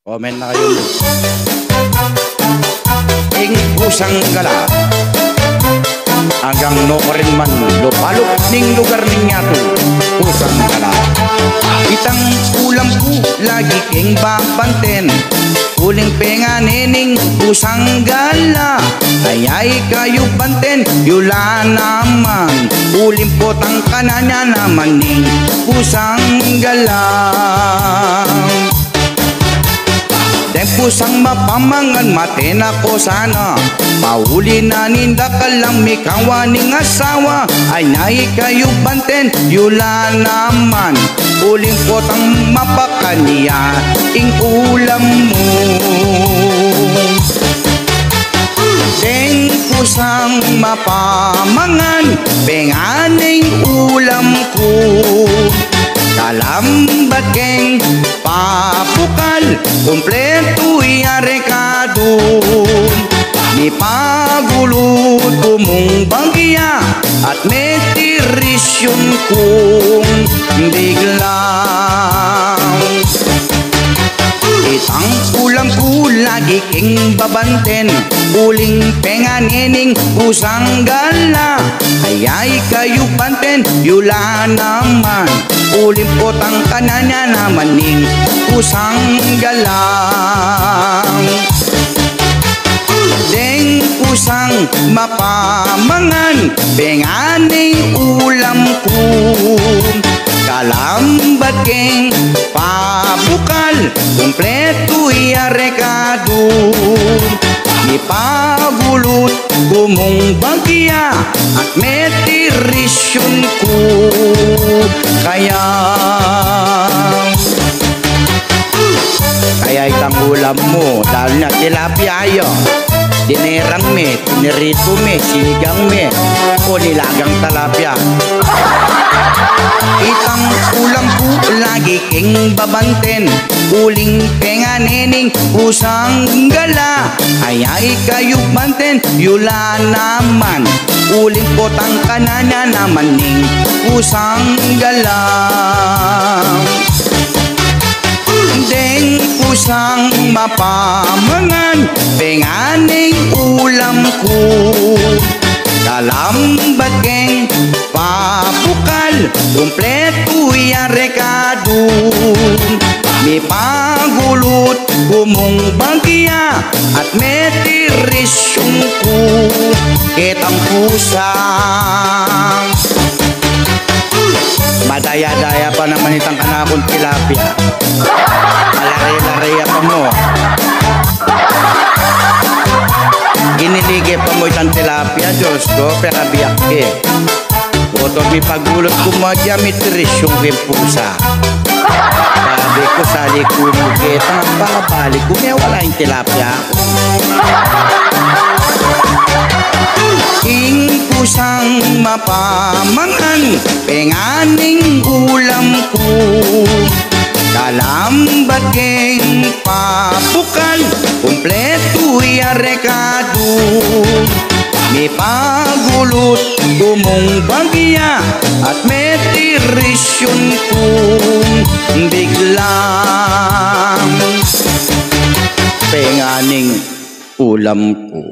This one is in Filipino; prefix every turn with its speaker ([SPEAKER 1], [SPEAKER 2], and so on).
[SPEAKER 1] Comment na kayo. Ing pusang gala hanggang no pa rin man lupalok ning lugar ninyato pusang gala. Itang ulam ko lagi king babanten, uling penga nening pusang gala. Ayay kayo banten yula naman, uling potang kananya naman ning pusang gala. Den pusang mapamangan matena ko sana, pauli na ninda ka lang mikawa ning asawa. Ay nai kayo banten yula naman, uling potang mapakaniya ing ulam mo. Den pusang mapamangan penganing ulam ko, kalambat keng papukal kompleto iyarekado. Ni pagulot ko mong bagya at metirisyon kong biglang. Itang ulam ko lagi king babanten, uling penga nening pusang gala. Ayay kayo banten yula naman, uling potang kananya naman ning pusang gala. Deng pusang mapamangan penganing ulam ko, kalambat keng pabukal kompleto iyarekado. Ipagulot gumong bagya at metirisyon ko, kaya itang ulam mo dahil na tilapia ayo, dinerang me, tinirito me, sinigang me, o nilagang talapia. Itang ulam ko lagi king babanten, uling penga nening pusang gala. Ayay kayo banten yula naman, uling potang kananya naman ning pusang gala. Deng pusang mapamangan penganing ulam ko, kalambat keng papukal kompleto iyarekado. Ni pagulot gumong bagya at metirisyon ko, kitang pusang madaya-daya pa naman itang kanakong tilapia, malari-lariya pa mo, ginilige pa mo itang tilapia. Diyos ko, pera biyak ke otong mi pagulot ko magyamit risyong pusa. Sabi ko sali ko mo kita ang pangabalik ko may wala yung tilapia. King pusang mapamangan penganing ulam ko, kalambat keng papukal kompleto iyarekado. Ni pagulot gumong bagya at metirisyon kong biglang, penganing ulam ko.